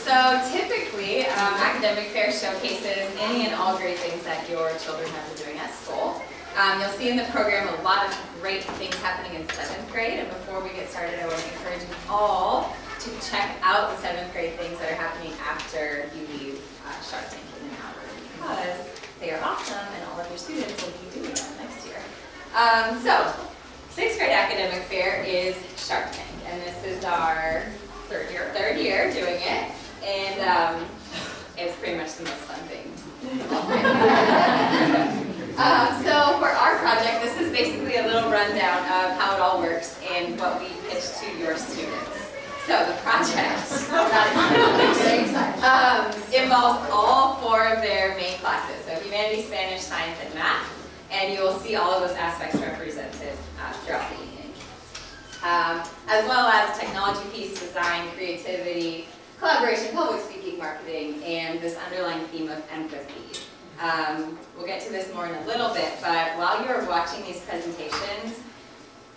So typically, academic fair showcases any and all great things that your children have been doing at school. You'll see in the program a lot of great things happening in 7th grade, and before we get started, I want to encourage you all to check out the 7th grade things that are happening after you leave Shark Tank in an hour, because they are awesome and all of your students will be doing them next year. So, 6th grade academic fair is Shark Tank, and this is our third year doing it, and it's pretty much the most fun thing. So for our project, this is basically a little rundown of how it all works and what we pitch to your students. So the project involves all 4 of their main classes, so humanities, Spanish, science, and math, and you will see all of those aspects represented throughout the evening. As well as technology piece, design, creativity, collaboration, public speaking, marketing, and this underlying theme of empathy. We'll get to this more in a little bit, but while you're watching these presentations,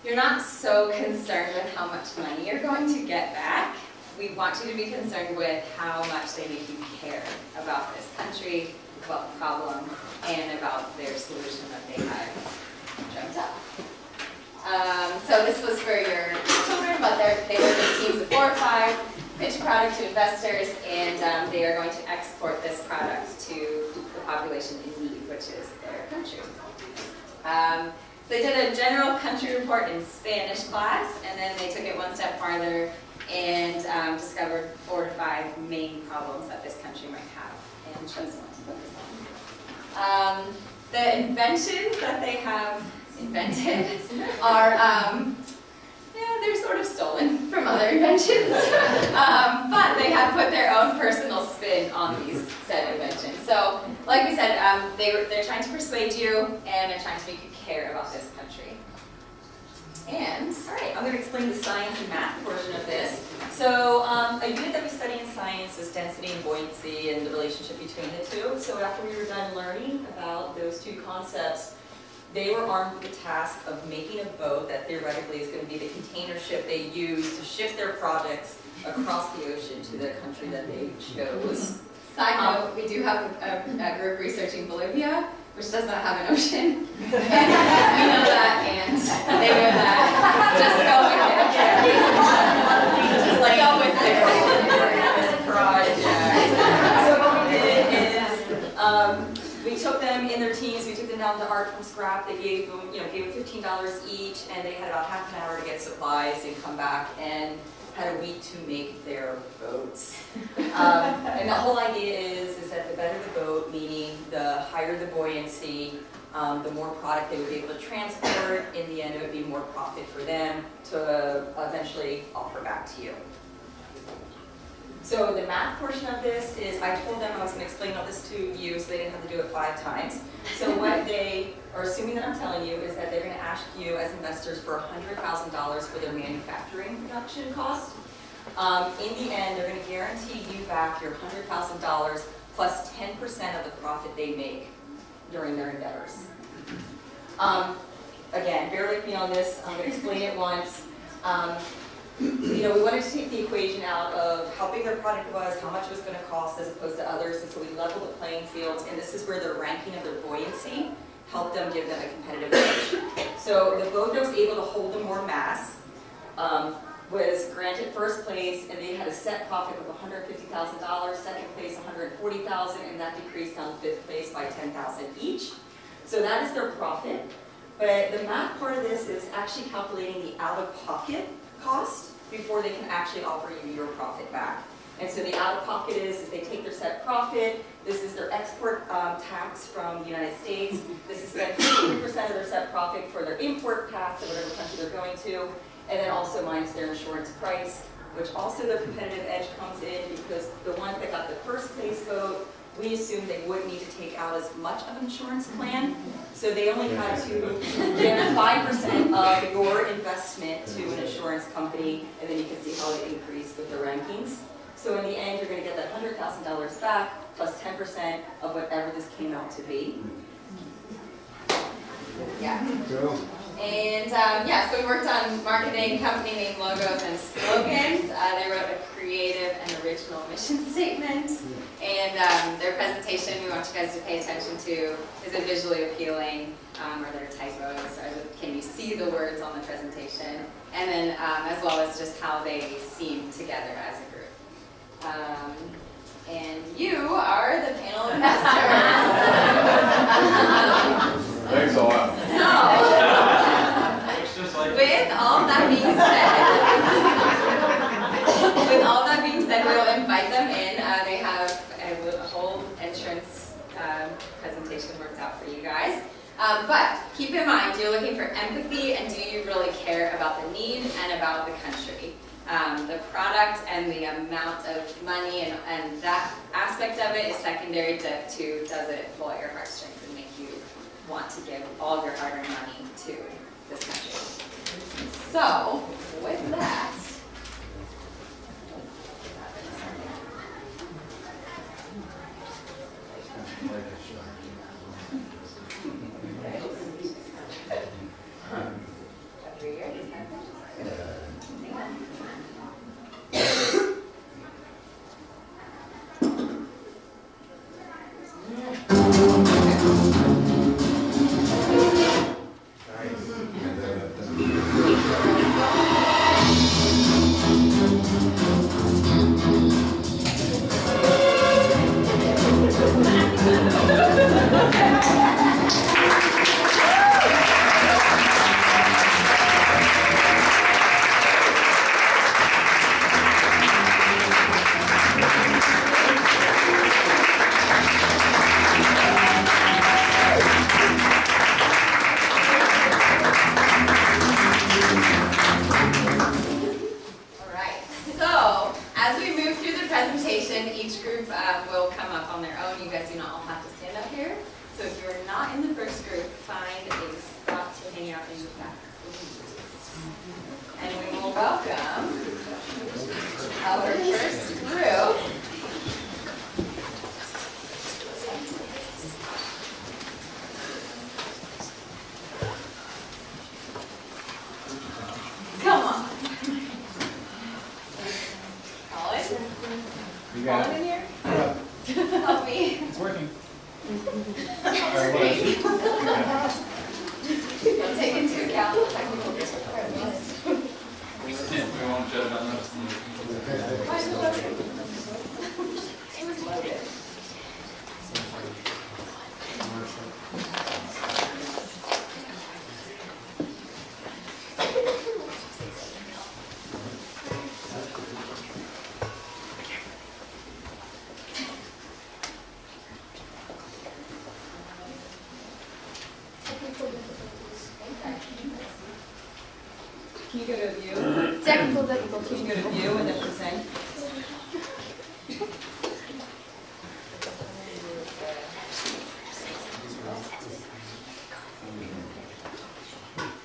you're not so concerned with how much money you're going to get back. We want you to be concerned with how much they make you care about this country, about the problem, and about their solution that they have dreamt up. So this was for your children, but they work in teams of 4 or 5, pitch a product to investors, and they are going to export this product to the population in need, which is their country. So they did a general country report in Spanish class, and then they took it one step farther and discovered 4 to 5 main problems that this country might have, and chose one to focus on. The inventions that they have invented are, they're sort of stolen from other inventions, but they have put their own personal spin on these said inventions. So, like we said, they're trying to persuade you, and they're trying to make you care about this country. And, all right, I'm going to explain the science and math portion of this. So, a unit that we study in science is density and buoyancy and the relationship between the two. So after we were done learning about those 2 concepts, they were armed with the task of making a boat that theoretically is going to be the container ship they use to ship their projects across the ocean to the country that they chose. Side note, we do have a group researching Bolivia, which does not have an ocean. And we know that, and they know that. Just go with it. Just like go with it. So what we did is, we took them in their teams, we took them down to Art from Scrap. They gave them, gave them $15 each, and they had about half an hour to get supplies and come back, and had a week to make their boats. And the whole idea is that the better the boat, meaning the higher the buoyancy, the more product they would be able to transport. In the end, it would be more profit for them to eventually offer back to you. So the math portion of this is, I told them I was going to explain all this to you so they didn't have to do it 5 times. So what they are assuming that I'm telling you is that they're going to ask you as investors for $100,000 for their manufacturing production cost. In the end, they're going to guarantee you back your $100,000 plus 10% of the profit they make during their endeavors. Again, bear with me on this. I'm going to explain it once. We wanted to take the equation out of how big their product was, how much it was going to cost as opposed to others, and so we leveled the playing fields, and this is where their ranking of their buoyancy helped them give them a competitive edge. So the boat that was able to hold them more mass was granted first place, and they had a set profit of $150,000, second place $140,000, and that decreased down to 5th place by $10,000 each. So that is their profit, but the math part of this is actually calculating the out-of-pocket cost before they can actually offer you your profit back. And so the out-of-pocket is they take their set profit, this is their export tax from the United States, this is then 50% of their set profit for their import tax of whatever country they're going to, and then also minus their insurance price, which also their competitive edge comes in because the ones that got the first place vote, we assumed they wouldn't need to take out as much of an insurance plan, so they only had to give 5% of your investment to an insurance company, and then you can see how it increased with the rankings. So in the end, you're going to get that $100,000 back, plus 10% of whatever this came out to be. Yeah. And so we worked on marketing, company name, logos, and slogans. They wrote a creative and original mission statement. And their presentation we want you guys to pay attention to. Is it visually appealing? Are there typos? Can you see the words on the presentation? And then as well as just how they seem together as a group. And you are the panel of investors. Thanks a lot. So, with all that being said, we'll invite them in. They have a whole entrance presentation worked out for you guys. But keep in mind, you're looking for empathy, and do you really care about the need and about the country? The product and the amount of money and that aspect of it is secondary to does it pull at your heartstrings and make you want to give all of your hard-earned money to this country. So, with that, each group will come up on their own. You guys do not all have to stand up here. So if you're not in the first group, find a spot to hang out in the back. And we will welcome our first group. Come on. Colin? You got Colin it. in here? Yeah, Help me. it's working. Great. Don't take into account the technical difficulties. We won't judge on this. Why is it loaded? It was loaded. Can you go to view? Technical difficulty. Can you go to view and then present?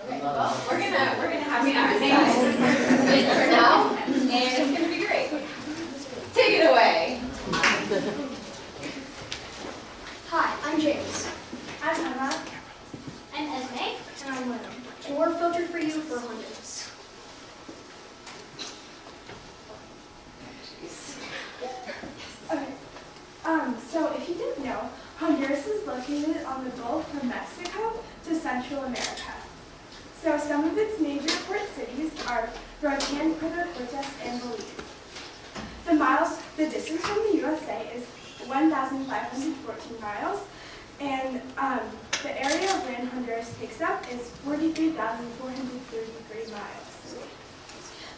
Okay, well, we're gonna have you exercise for now, and it's gonna be great. Take it away. Hi, I'm James. I'm Emma. I'm Esme. And I'm Lynn. And we're filtered for you for Honduras. Okay. So if you didn't know, Honduras is located on the Gulf from Mexico to Central America. So some of its major port cities are Roatan, Puerto Cortes, and Belize. The distance from the USA is 1,514 miles, and the area of land Honduras takes up is 43,433 miles.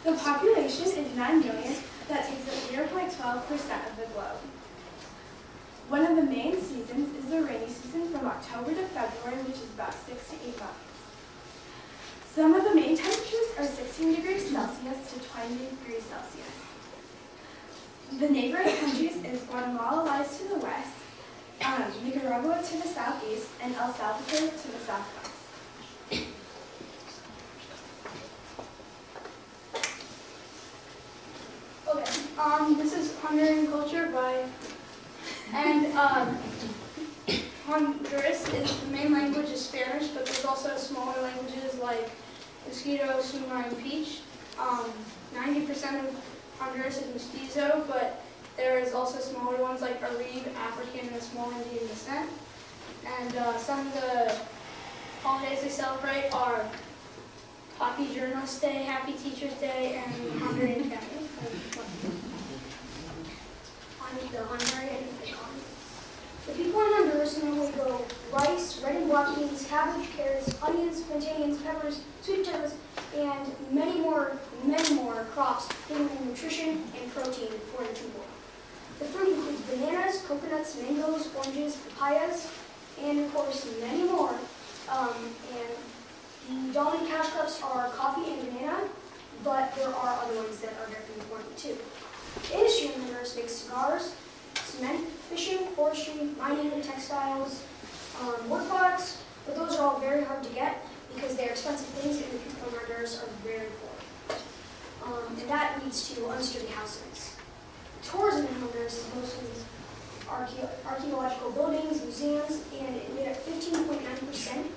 The population is 9 million, that takes up 0.12% of the globe. One of the main seasons is the rainy season from October to February, which is about 6 to 8 months. Some of the main temperatures are 16 degrees Celsius to 20 degrees Celsius. The neighboring countries is Guatemala lies to the west, Nicaragua to the southeast, and El Salvador to the southwest. Okay, this is Hungarian culture and Honduras is the main language is Spanish, but there's also smaller languages like Mosquito, Sumar, and Peach. 90% of Honduras is mestizo, but there is also smaller ones like Arib, African, and small Indian descent. And some of the holidays they celebrate are Happy Journalist Day, Happy Teacher's Day, and Honduran Family. On the Honduran economy. The people in Honduras normally grow rice, red and black beans, cabbage, carrots, onions, plantains, peppers, sweet potatoes, and many more crops giving them nutrition and protein for the people. The fruit includes bananas, coconuts, mangoes, oranges, papayas, and of course many more. And the dominant cash crops are coffee and banana, but there are other ones that are very important too. The industry in Honduras makes cigars, cement, fishing, forestry, mining, and textiles, wood products, but those are all very hard to get because they are expensive things and the people in Honduras are very poor. And that leads to unsturdy houses. Tourism in Honduras is mostly archaeological buildings, museums, and it made up 15.9%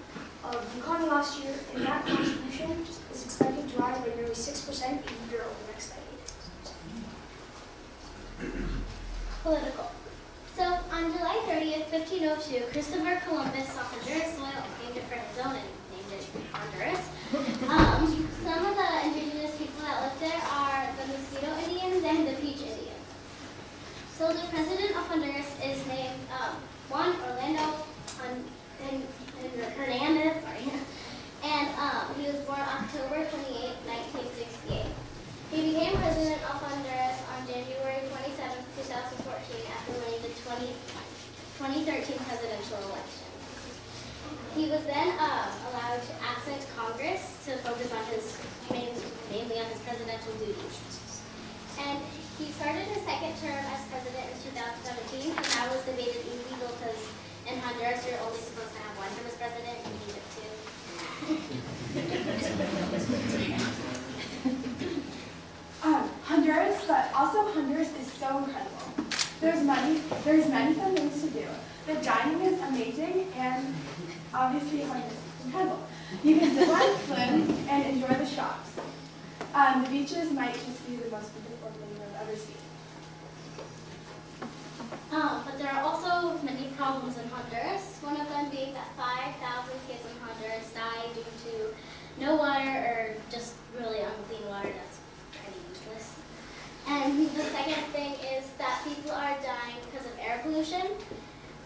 of the economy last year, and that contribution is expected to rise by nearly 6% a year over the next decade. Political. So, on July 30th, 1502, Christopher Columbus saw Honduras soil and named it for his own and named it Honduras. Some of the indigenous people that live there are the Mosquito Indians and the Peach Indians. So, the president of Honduras is named Juan Orlando Hernandez, and he was born October 28, 1968. He became president of Honduras on January 27, 2014, after winning the 2013 presidential election. He was then allowed to absent Congress to focus on mainly on his presidential duties. And he started his second term as president in 2017, and that was debated illegal because in Honduras you're only supposed to have one term as president, and he did two. Honduras, but also Honduras is so incredible. There's many fun things to do. The dining is amazing, and obviously Honduras is incredible. You can zip line, swim, and enjoy the shops. The beaches might just be the most beautiful thing I've ever seen. But there are also many problems in Honduras, one of them being that 5,000 kids in Honduras die due to no water or just really unclean water that's kind of useless. And the second thing is that people are dying because of air pollution,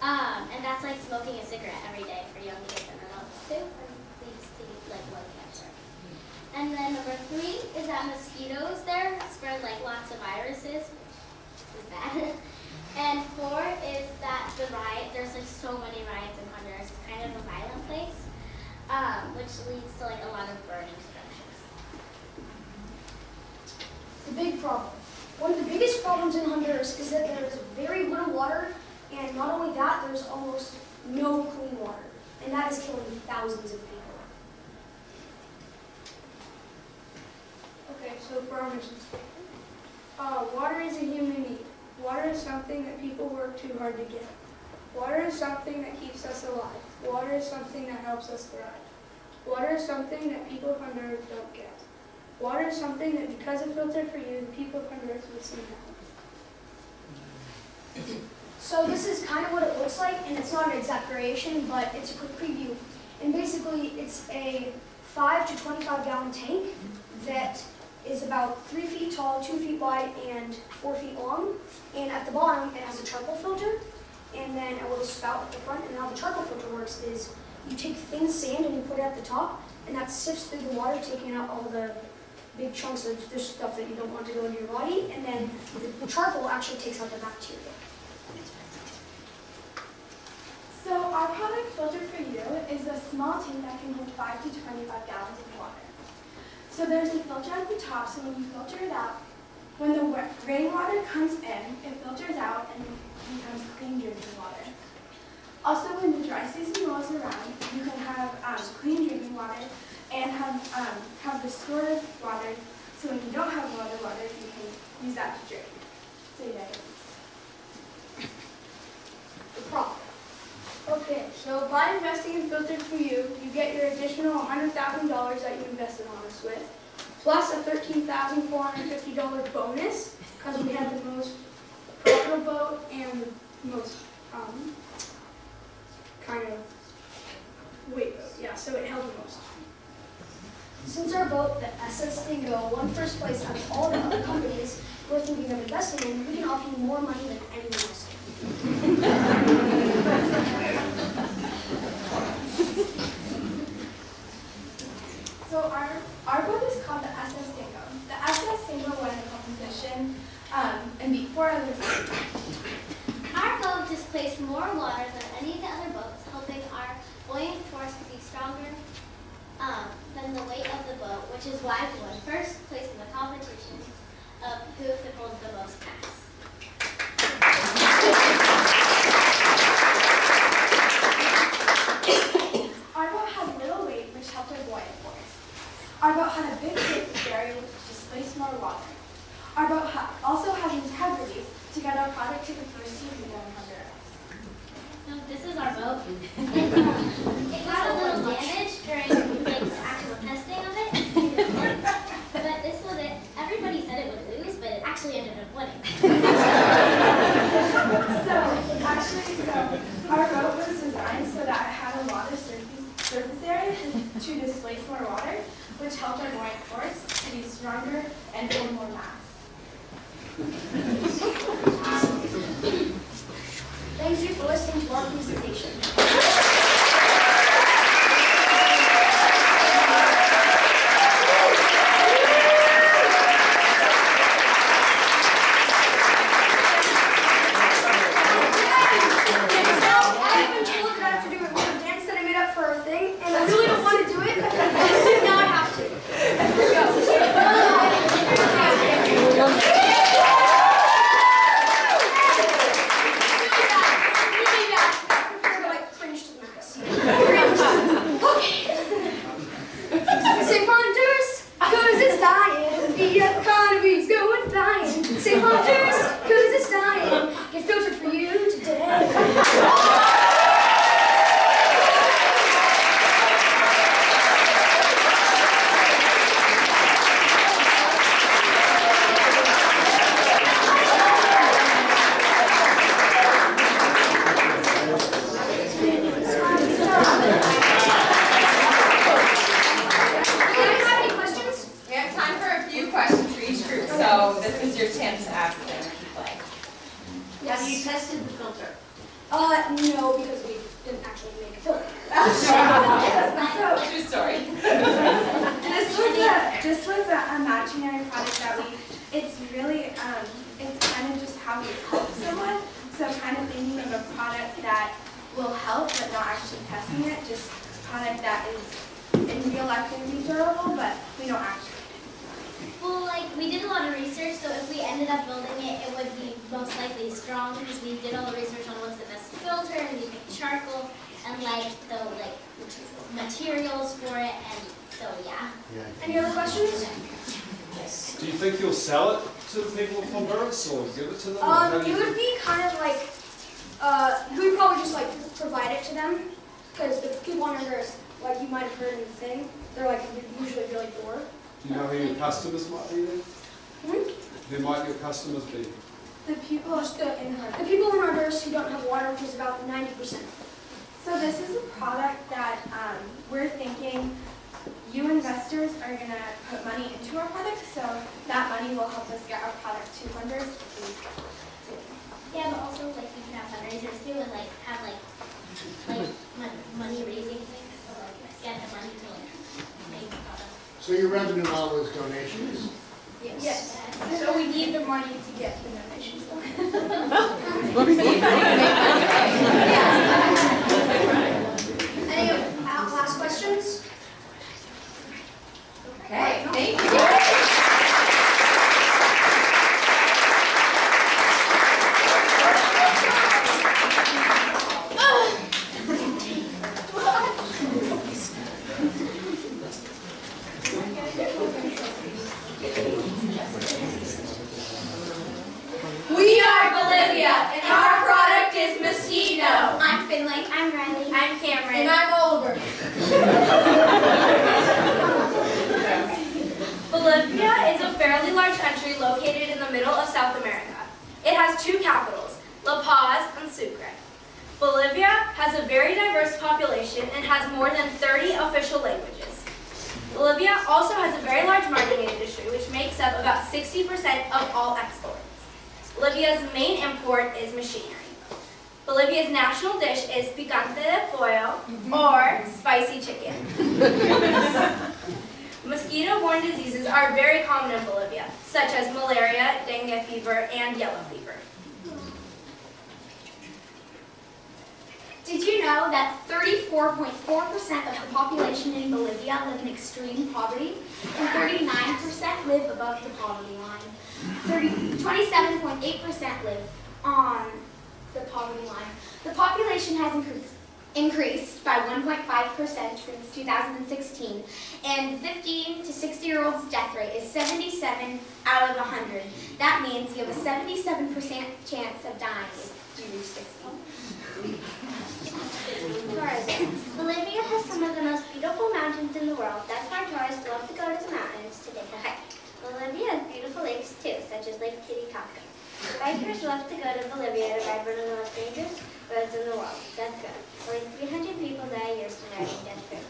and that's like smoking a cigarette every day for young kids and adults too, and leads to like lung cancer. And then number 3 is that mosquitoes there spread like lots of viruses, which is bad. And 4 is that there's like so many riots in Honduras. It's kind of a violent place, which leads to like a lot of burning structures. The big problem. One of the biggest problems in Honduras is that there is very little water, and not only that, there's almost no clean water, and that is killing thousands of people. Okay, so for our mission statement. Water is a human need. Water is something that people work too hard to get. Water is something that keeps us alive. Water is something that helps us thrive. Water is something that people of Honduras don't get. Water is something that because it filtered for you, the people of Honduras will soon have. So this is kind of what it looks like, and it's not an exact variation, but it's a quick preview. And basically, it's a 5 to 25 gallon tank that is about 3 feet tall, 2 feet wide, and 4 feet long. And at the bottom, it has a charcoal filter, and then a little spout at the front. And how the charcoal filter works is you take thin sand and you put it at the top, and that sifts through the water, taking out all the big chunks of this stuff that you don't want to go into your body, and then the charcoal actually takes out the bacteria. So our product Filter for You is a small tank that can hold 5 to 25 gallons of water. So there's a filter at the top, so when you filter it out, when the rainwater comes in, it filters out and becomes clean drinking water. Also, when the dry season rolls around, you can have clean drinking water and have the stored water, so when you don't have water, you can use that to drink. So yeah. The problem. Okay, so by investing in Filtered for You, you get your additional $100,000 that you invested on us with. plus a $13,450 bonus because we had the most profitable boat and the most kind of weight boat. Yeah, so it held the most. Since our boat, the SS Dingo, won first place out of all the other companies we're thinking of investing in, we can offer you more money than anyone else can. So our boat is called the SS Dingo. The SS Dingo won the competition and beat 4 other boats. Our boat displaced more water than any of the other boats, helping our buoyant force to be stronger than the weight of the boat, which is why we won first place in the competition of who could hold the most mass. Our boat had little weight, which helped our buoyant force. Our boat had a big surface area, which displaced more water. Our boat also has integrity to get our product to the first season in Honduras. No, this is our boat. It got a little damaged during the actual testing of it. But this was it. Everybody said it would lose, but it actually ended up winning. So our boat was designed so that it had a lot of surface area to displace more water, which helped our buoyant force to be stronger and hold more mass. Thank you for listening to our presentation. No, because we didn't actually make a film. True story. This was an imaginary product that it's really, it's kind of just how we help someone. So kind of thinking of a product that will help, but not actually testing it, just a product that is in real life going to be durable, but we don't actually. Well, like, we did a lot of research, so if we ended up building it, it would be most likely strong because we did all the research on what's the best filter, and we picked charcoal, and like the materials for it, and so yeah. Any other questions? Do you think you'll sell it to the people of Honduras or give it to them? Or how do It you would think- be kind of like, we would probably just like provide it to them, because the people on Honduras, like you might have heard in the thing, they're like usually really poor. Do you know who your customers might be then? Hmm? Who might your customers be? The people The people in Honduras who don't have water, which is about 90%. So this is a product that we're thinking you investors are going to put money into our product, so that money will help us get our product to Honduras. Yeah, but also like we can have fundraisers too, and like have like money raising things, so like get the money to like make the product. So your revenue model is donations? Yes. So we need the money to get the donations. Any last questions? Okay, thank you. We are Bolivia, and our South America. It has two capitals, La Paz and Sucre. Bolivia has a very diverse population and has more than 30 official languages. Bolivia also has a very large mining industry, which makes up about 60% of all exports. Bolivia's main import is machinery. Bolivia's national dish is picante de pollo, or spicy chicken. Mosquito-borne diseases are very common in Bolivia, such as malaria, dengue fever, and yellow fever. Did you know that 34.4% of the population in Bolivia live in extreme poverty, and 39% live above the poverty line? 27.8% live on the poverty line. The population has increased by 1.5% since 2016, and 15 to 60-year-olds' death rate is 77 out of 100. That means you have a 77% chance of dying if you reach 60. Tourism. Bolivia has some of the most beautiful mountains in the world. That's why tourists love to go to the mountains to take a hike. Bolivia has beautiful lakes too, such as Lake Titicaca. Bikers love to go to Bolivia to ride one of the most dangerous roads in the world, Death Road. Only 300 people die a year from riding Death Road.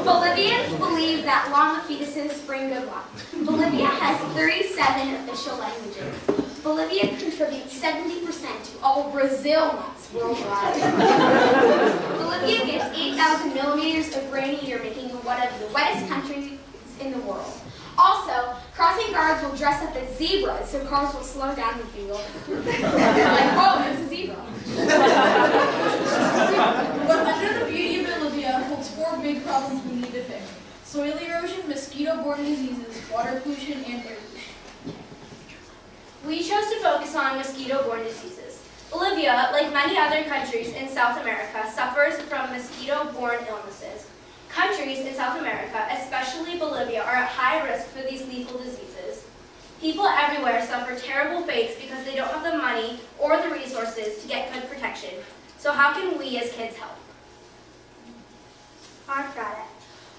Bolivians believe that long fetuses bring good luck. Bolivia has 37 official languages. Bolivia contributes 70% to all Brazil nuts worldwide. Bolivia gets 8,000 millimeters of rain a year, making it one of the wettest countries in the world. Also, crossing guards will dress up as zebras so cars will slow down with you. Like, oh, there's a zebra. But under the beauty of Bolivia holds four big problems we need to fix: soil erosion, mosquito-borne diseases, water pollution, and air pollution. We chose to focus on mosquito-borne diseases. Bolivia, like many other countries in South America, suffers from mosquito-borne illnesses. Countries in South America, especially Bolivia, are at high risk for these lethal diseases. People everywhere suffer terrible fates because they don't have the money or the resources to get good protection. So how can we as kids help? Our product.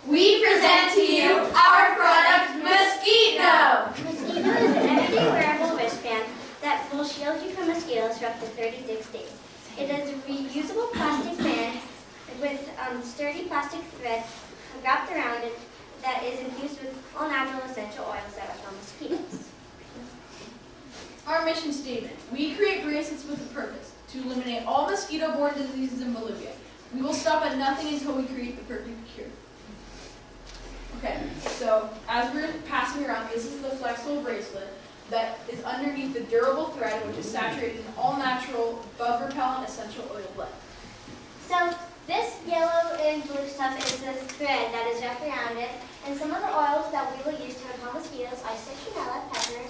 We present to you our product, Mosquito! Mosquito is an everyday wearable wristband that will shield you from mosquitoes for up to 36 days. It is a reusable plastic band with sturdy plastic thread wrapped around it that is infused with all natural essential oils that repel mosquitoes. Our mission statement: we create bracelets with a purpose, to eliminate all mosquito-borne diseases in Bolivia. We will stop at nothing until we create the perfect cure. Okay, so as we're passing around, this is the flexible bracelet that is underneath the durable thread, which is saturated in all-natural, bug-repellent essential oil blend. So this yellow and blue stuff is the thread that is wrapped around it, and some of the oils that we will use to repel mosquitoes are citronella, pepper,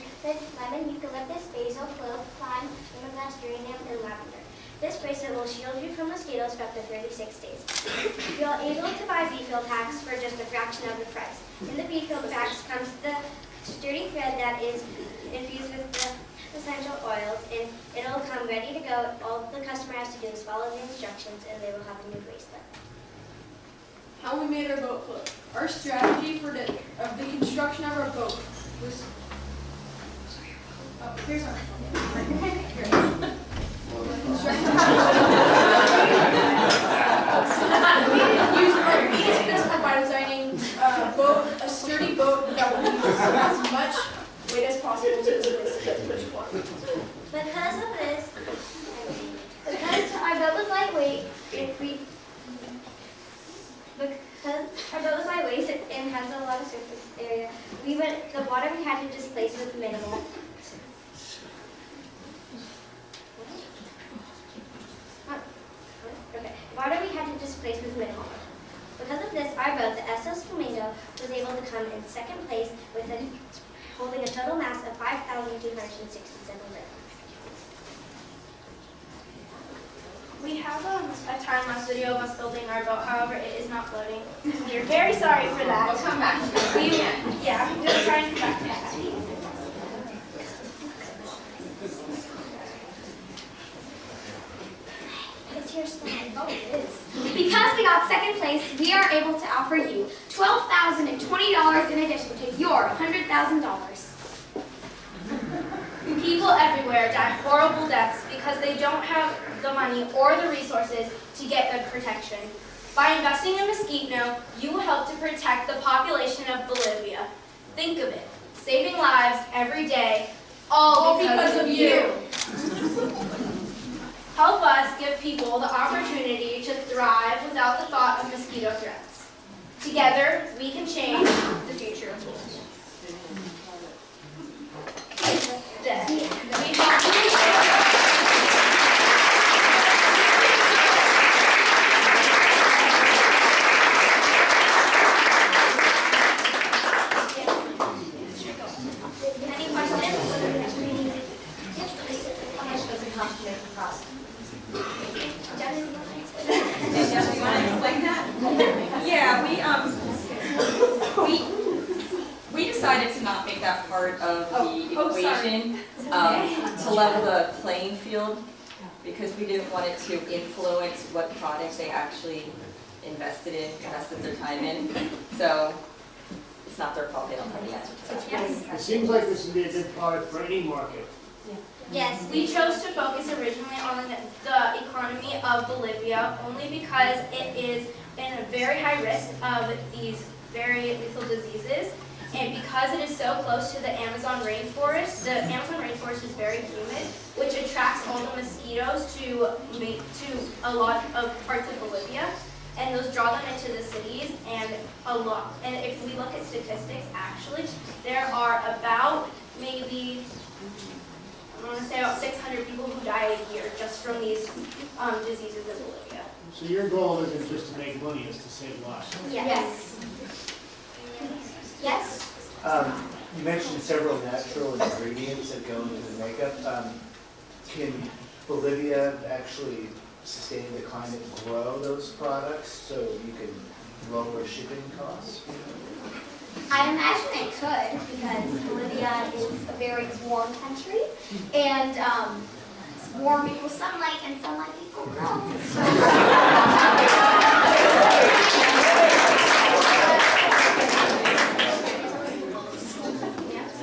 lemon, eucalyptus, basil, clove, thyme, lemongrass, geranium, and lavender. This bracelet will shield you from mosquitoes for up to 36 days. You are able to buy refill packs for just a fraction of the price. In the refill packs comes the sturdy thread that is infused with the essential oils, and it'll come ready to go. All the customer has to do is follow the instructions, and they will have a new bracelet. How we made our boat float. Our strategy for the construction of our boat was. Oh, here's our boat. We used our principle by designing a sturdy boat that would use as much weight as possible to displace the water. Because of this, because our boat was lightweight, and has a lot of surface area, the water we had to displace was minimal. Water we had to displace was minimal. Because of this, our boat, the SOS Flamingo, was able to come in second place with holding a total mass of 5,267 grams. We have a time-lapse video of us building our boat, however, it is not floating. We are very sorry for that. We'll come back to it. We're trying to back to that. It's your slide. Oh, it is. Because we got second place, we are able to offer you $12,020 in addition to your $100,000. People everywhere die horrible deaths because they don't have the money or the resources to get good protection. By investing in Mosquito, you will help to protect the population of Bolivia. Think of it, saving lives every day, all because of you. Help us give people the opportunity to thrive without the thought of mosquito threats. Together, we can change the future of schools. Any questions? How much does it cost to make the cost? Jenny, You want to explain that? Yeah, we decided to not make that part of the equation to level the playing field because we didn't want it to influence what product they actually invested their time in. So it's not their fault they don't have the answer to that. Yes. It seems like this would be a good product for any market. Yes, we chose to focus originally on the economy of Bolivia only because it is in a very high risk of these very lethal diseases. And because it is so close to the Amazon rainforest is very humid, which attracts all the mosquitoes to a lot of parts of Bolivia. And those draw them into the cities, and if we look at statistics, actually, there are about maybe, I want to say about 600 people who die a year just from these diseases in Bolivia. So your goal isn't just to make money, it's to save lives. Yes. Yes? You mentioned several natural ingredients that go into the makeup. Can Bolivia actually sustain the climate and grow those products so you can lower shipping costs? I imagine it could because Bolivia is a very warm country and warm equals sunlight and sunlight equals growth.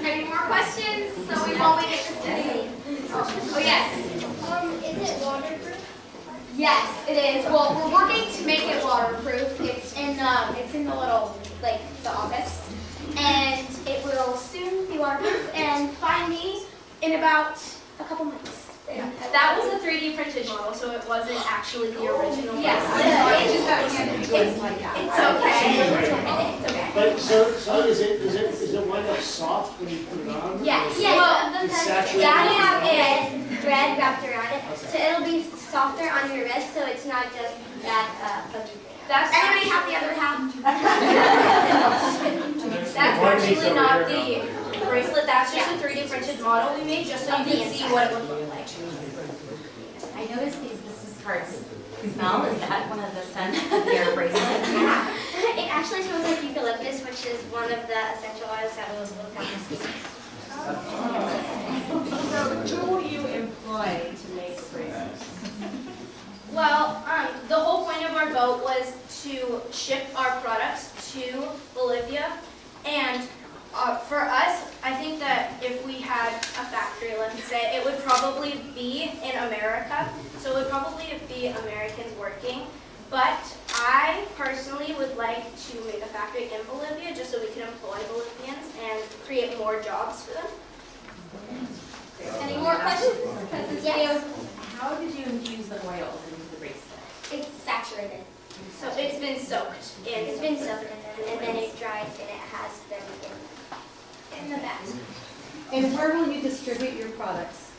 Any more questions? So we won't wait to study. Oh yes. Is it waterproof? Yes, it is. Well, we're working to make it waterproof. It's in the little the office, and it will soon be waterproof. And find me in about a couple months. That was a 3D printed model, so it wasn't actually the original. Yes, It's okay. It's okay. But so is it wind up soft when you put it on? Yes. Or Yes. it's saturated That with is fat? Thread wrapped around it, so it'll be softer on your wrist, so it's not just that funky thing. That's Anybody have the other half? That's actually not the bracelet. That's just a 3D printed model we made just so you can see what it would look like. I noticed these business cards smell. Is that one of the scents of your bracelets? Yeah, it actually smells like eucalyptus, which is one of the essential oils that will look down the skin. So who will you employ to make the bracelets? Well, the whole point of our boat was to ship our products to Bolivia, and for us, I think that if we had a factory, let's say, it would probably be in America, so it would probably be Americans working, but I personally would like to make a factory in Bolivia just so we can employ Bolivians and create more jobs for them. Any more questions? Yes. How did you infuse the oils into the bracelet? It's saturated. So it's been soaked in. It's been soaked and then it dries and it has them in the bag. And where will you distribute your products?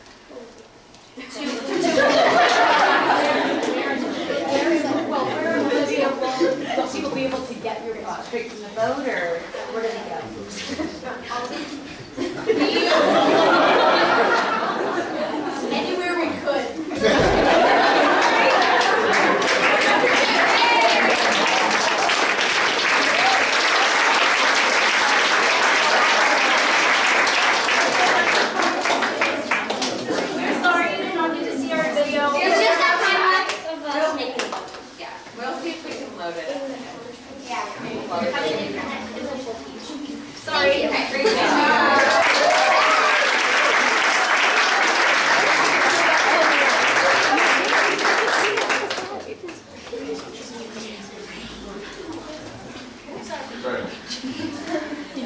Well, where in Bolivia will people be able to get your products? Straight from the boat, or where do they go? Anywhere we could. We're sorry you did not get to see our video. It's just a time lapse of us We'll making it. Yeah, we'll see if we can load it. water. Have an internet difficulties. Sorry, okay, great job. Right.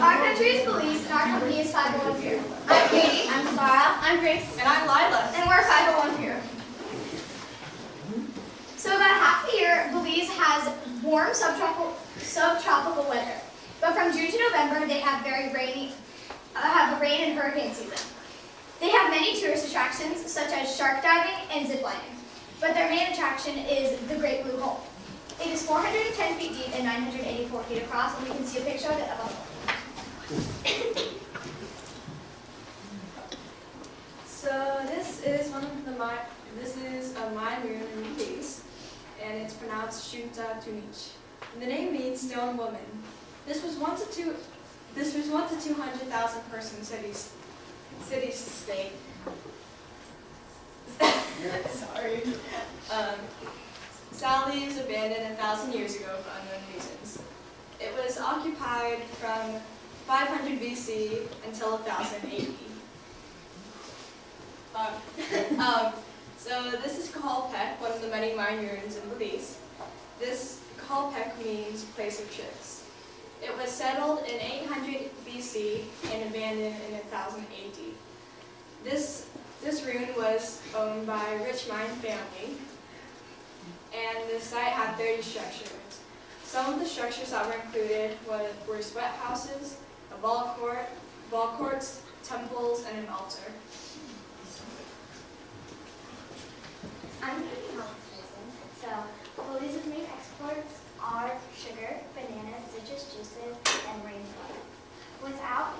Our country is Belize, and our company is 501 I'm Katie. I'm Sarah. I'm Grace. And I'm Lila. And we're 501 So about half the year, Belize has warm subtropical weather. But from June to November, they have very rainy, have a rain and hurricane season. They have many tourist attractions, such as shark diving and ziplining. But their main attraction is the Great Blue Hole. It is 410 feet deep and 984 feet across, and we can see a picture of it above. So this is this is a Mayan rune in Belize, and it's pronounced Shuta Tunich. The name means stone woman. This was once a 200,000 person city-state. Sorry. Sadly, it was abandoned 1,000 years ago for unknown reasons. It was occupied from 500 BC until 1000 AD. So this is Kalpek, one of the many Mayan ruins in Belize. This Kalpek means place of ships. It was settled in 800 BC and abandoned in 1000 AD. This rune was owned by a rich Mayan family, and the site had 30 structures. Some of the structures that were included were sweat houses, a ball courts, temples, and an altar. I'm Katie Hopkinson. So, Belize's main exports are sugar, bananas, citrus juices, and rainwater. Without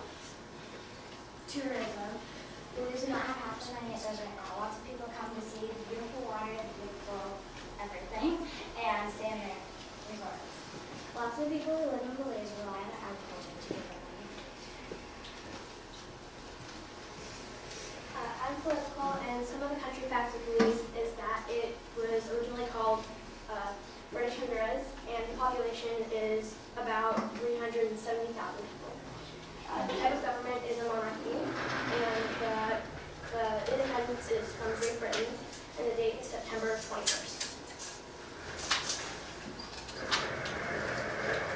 tourism, Belize would not have half as many as it does right now. Lots of people come to see the beautiful water, the beautiful everything, and stay in their resorts. Lots of people who live in Belize rely on agriculture to get their money. I'm political, and some of the country facts of Belize is that it was originally called British Honduras, and the population is about 370,000 people. The type of government is a monarchy, and the independence is from Great Britain, and the date is September 21st.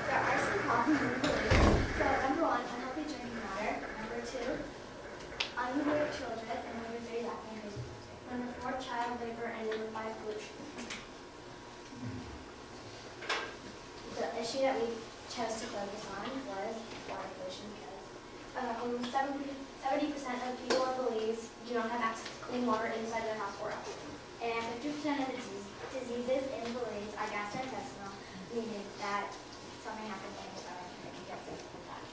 There are some problems in Belize. So, number 1, unhealthy drinking water. Number 2, unmarried children, and number 3, lacking increased. Number 4, child labor, and number 5, pollution. The issue that we chose to focus on was water pollution because almost 70% of people in Belize do not have access to clean water inside their house or outside. And 50% of the diseases in Belize are gastrointestinal, meaning that something happens in your stomach and you get sick from that.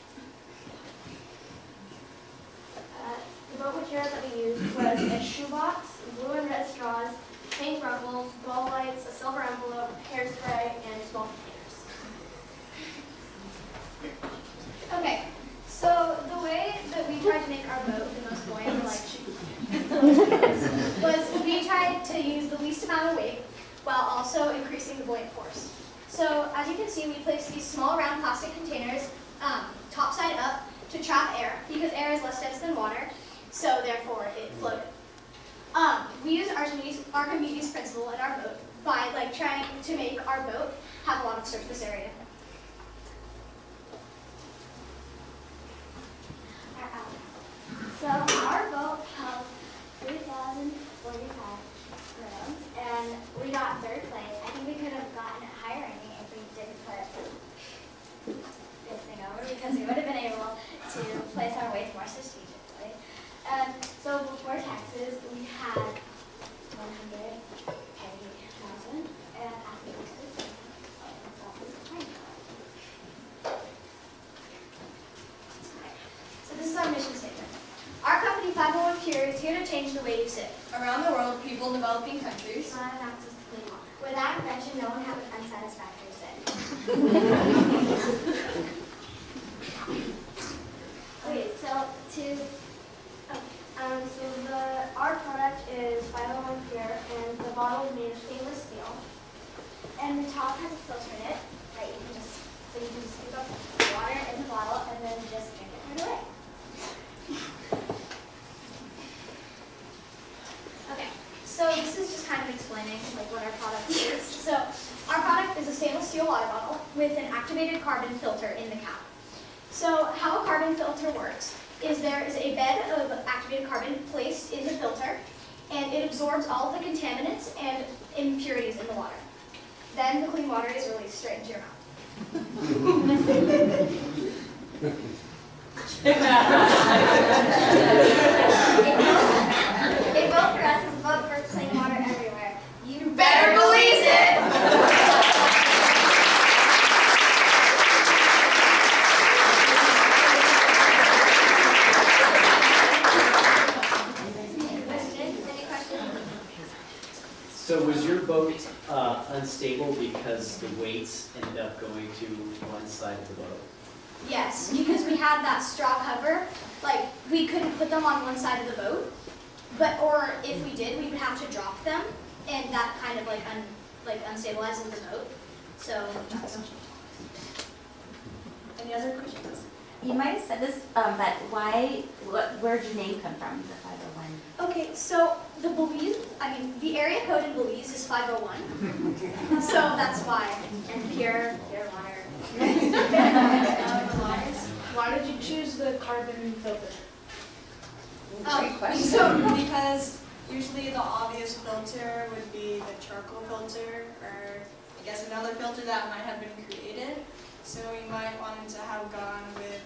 The boat materials that we used was a shoebox, blue and red straws, pink ruffles, ball lights, a silver envelope, hairspray, and small containers. Okay, so the way that we tried to make our boat the most buoyant, was we tried to use the least amount of weight while also increasing the buoyant force. So as you can see, we placed these small round plastic containers top side up to trap air because air is less dense than water, so therefore it floated. We use Archimedes' principle in our boat by trying to make our boat have a lot of surface area. So our boat held 3,045 grams, and we got third place. I think we could have gotten a higher ranking if we didn't put this thing over, because we would have been able to place our weights more strategically. So before taxes, we had 180,000, and after taxes, so this is our mission statement. Our company, 501 Pure, is here to change the way you sit. Around the world, people in developing countries not have access to clean water. Without invention, no one have an unsatisfactory sit. Okay, our product is 501 Pure, and the bottle is made of stainless steel. And the top has a filter in it that you can just scoop up water in the bottle and then just drink it right away. Okay, so this is just kind of explaining like what our product is. So our product is a stainless steel water bottle with an activated carbon filter in the cap. So how a carbon filter works is there is a bed of activated carbon placed in the filter, and it absorbs all of the contaminants and impurities in the water. Then the clean water is released straight into your mouth. A vote for us is a vote for clean water everywhere. You better believe it! So was your boat unstable because the weights ended up going to one side of the boat? Yes, because we had that straw cover, like we couldn't put them on one side of the boat, or if we did, we would have to drop them, and that kind of like unstabilizes the boat. So that's. Any other questions? You might have said this, but where'd your name come from, the 501? Okay, so the area code in Belize is 501, so that's why. And pure water. Why did you choose the carbon filter? Great question. Because usually the obvious filter would be the charcoal filter, or I guess another filter that might have been created. So we might want to have gone with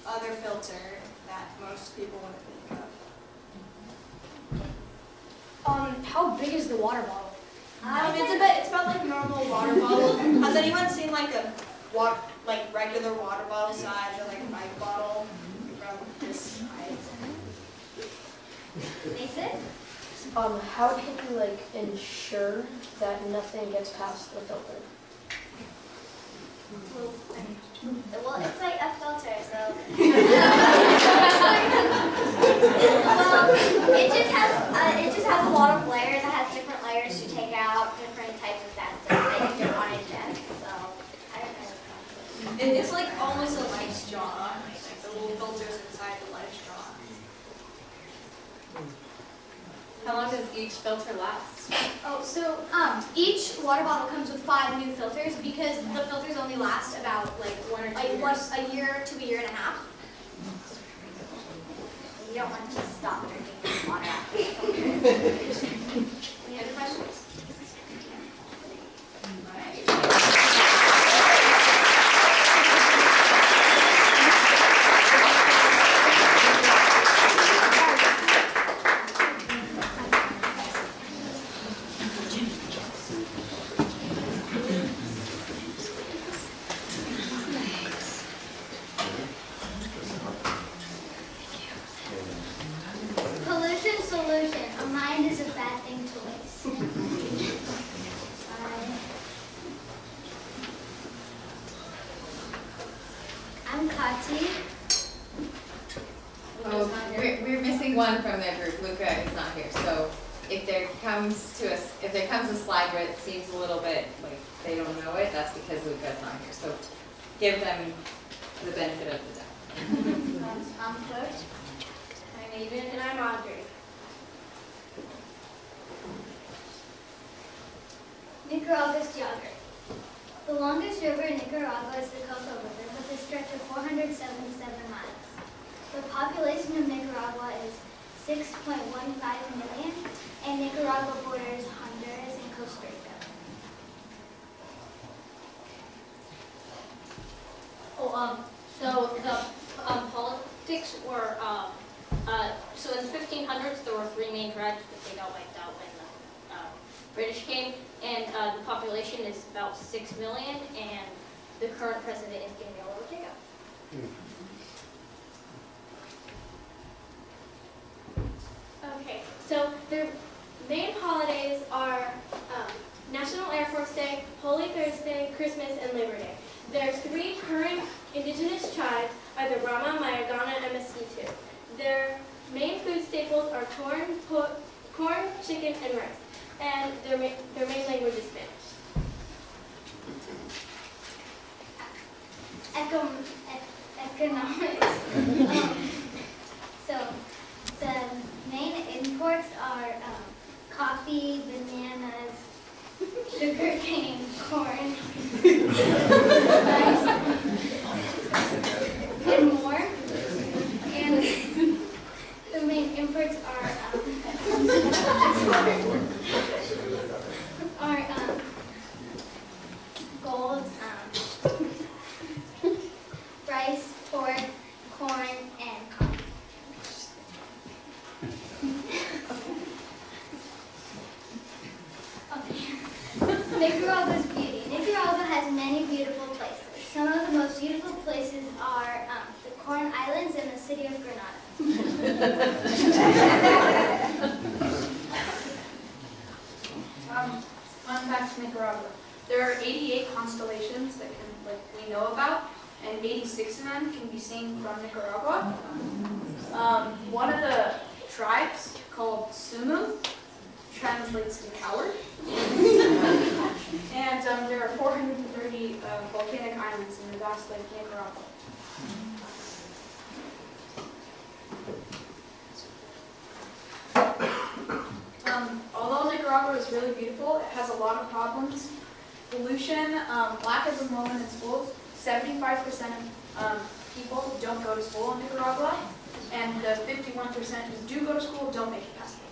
other filter that most people wouldn't think of. How big is the water bottle? It's about like a normal water bottle. Has anyone seen like a regular water bottle size, or like a Mike bottle from this size? Mason? How can you like ensure that nothing gets past the filter? Well, it's like a filter, so. Well, it just has a lot of layers. It has different layers to take out, different types of bad stuff that you don't want to ingest. So I don't know. It's like almost a life straw. Like the little filters inside the life straw. How long does each filter last? Oh, so each water bottle comes with 5 new filters because the filters only last about like a year to a year and a half. You don't want to stop drinking water after the filter. Any other questions? Pollution solution. A mind is a bad thing to waste. I'm Kati. Oh, we're missing one from their group. Luca is not here. So if there comes a slide where it seems a little bit like they don't know it, that's because Luca is not here. So give them the benefit of the doubt. I'm Coach. I'm Aiden. And I'm Audrey. Nicaragua's geography. The longest river in Nicaragua is the Coco River with a stretch of 477 miles. The population of Nicaragua is 6.15 million, and Nicaragua borders Honduras and Costa Rica. So the politics were, so in the 1500s there were 3 main tribes, but they got wiped out when the British came, and the population is about 6 million, and the current president is Daniel Ortega. Okay, so their main holidays are National Air Force Day, Holy Thursday, Christmas, and Labor Day. Their 3 current indigenous tribes are the Brahma, Mayagana, and Mestizo. Their main food staples are corn, chicken, and rice, and their main language is Spanish. economics. So the main imports are coffee, bananas, sugarcane, corn, rice, and more. And the main imports are gold, rice, pork, corn, and coffee. Nicaragua's beauty. Nicaragua has many beautiful places. Some of the most beautiful places are the Corn Islands and the city of Granada. Fun fact: Nicaragua. There are 88 constellations that we know about, and 86 of them can be seen from Nicaragua. One of the tribes, called Sumu, translates to coward. And there are 430 volcanic islands in the vast lake Nicaragua. Although Nicaragua is really beautiful, it has a lot of problems. Pollution, lack of enrollment in schools. 75% of people don't go to school in Nicaragua, and the 51% who do go to school don't make it past the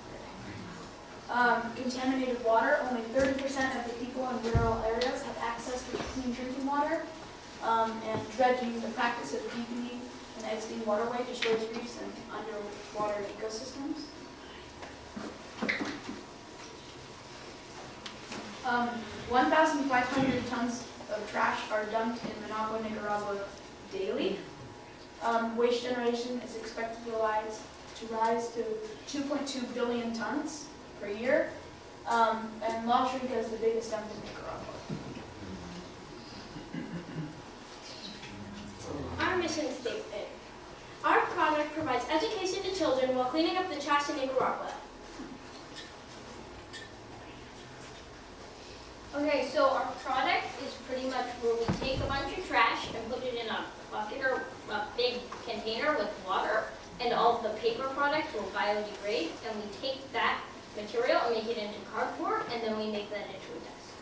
contaminated water. Only 30% of the people in rural areas have access to clean drinking water. And dredging, the practice of deepening an existing waterway, destroys reefs and underwater ecosystems. 1,500 tons of trash are dumped in Managua, Nicaragua daily. Waste generation is expected to rise to 2.2 billion tons per year. And La Chirica is the biggest dump in Nicaragua. Our mission statement. Our product provides education to children while cleaning up the trash in Nicaragua. Okay, so our product is pretty much where we take a bunch of trash and put it in a bucket or a big container with water, and all of the paper products will biodegrade, and we take that material and make it into cardboard, and then we make that into a desk.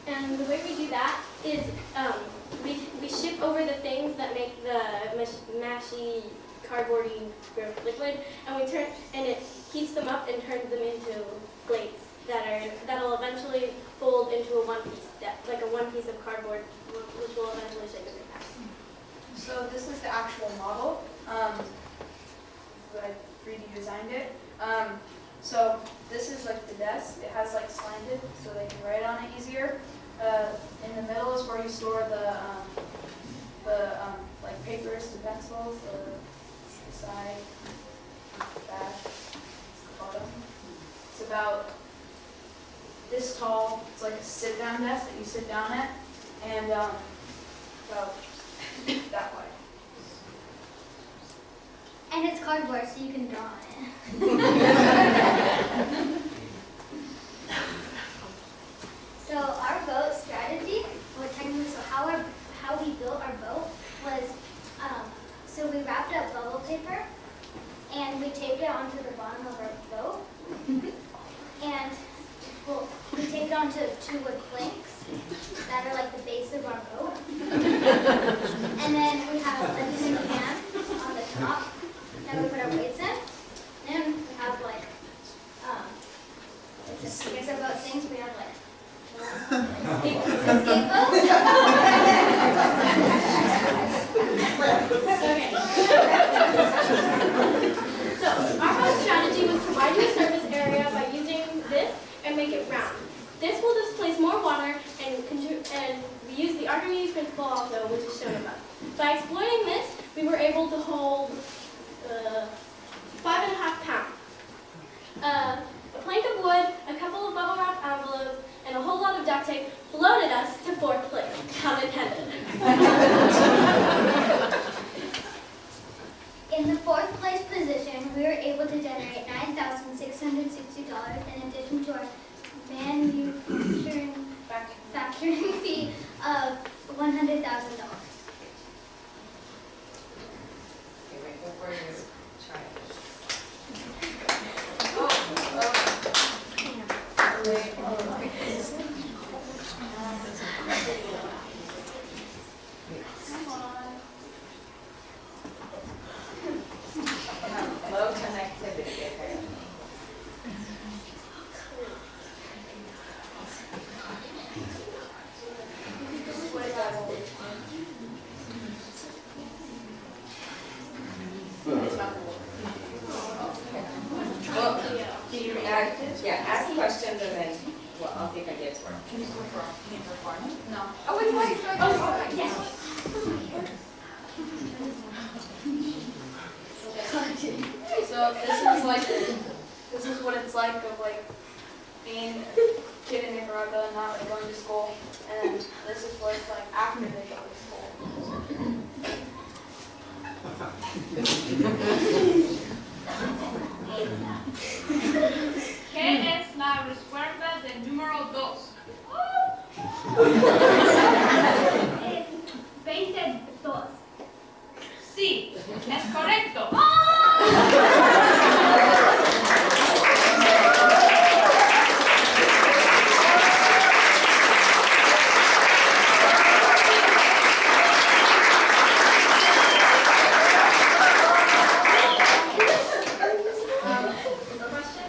And the way we do that is we ship over the things that make the mashy, cardboardy liquid, and it heats them up and turns them into plates that'll eventually fold into a one piece of cardboard, which will eventually shake in the pack. So this is the actual model. I 3D designed it. So this is like the desk. It has like slanted so they can write on it easier. In the middle is where you store the like papers and pencils. The side, the back, the bottom. It's about this tall. It's like a sit-down desk that you sit down at, and about that wide. And it's cardboard, so you can draw on it. So our boat strategy, or technically, so how we built our boat was, so we wrapped up bubble paper, and we taped it onto the bottom of our boat, and we taped it onto 2 wood planks that are like the base of our boat, and then we have a tin can on the top that we put our weights in, and we have like, I guess our boat sinks, we have like escape boats. Okay. So our boat strategy was to provide you a surface area by using this and make it round. This will displace more water, and we use the Archimedes principle also, which is shown above. By exploiting this, we were able to hold 5.5 pounds. A plank of wood, a couple of bubble wrap envelopes, and a whole lot of duct tape floated us to 4th place, pun intended. In the 4th place position, we were able to generate $9,660 in addition to our manufacturing fee of $100,000. So this is what it's like of like being a kid in Nicaragua and not like going to school. And then this is what it's like after they go to school. ¿Qué es la respuesta del número 2? 22. Sí, es correcto.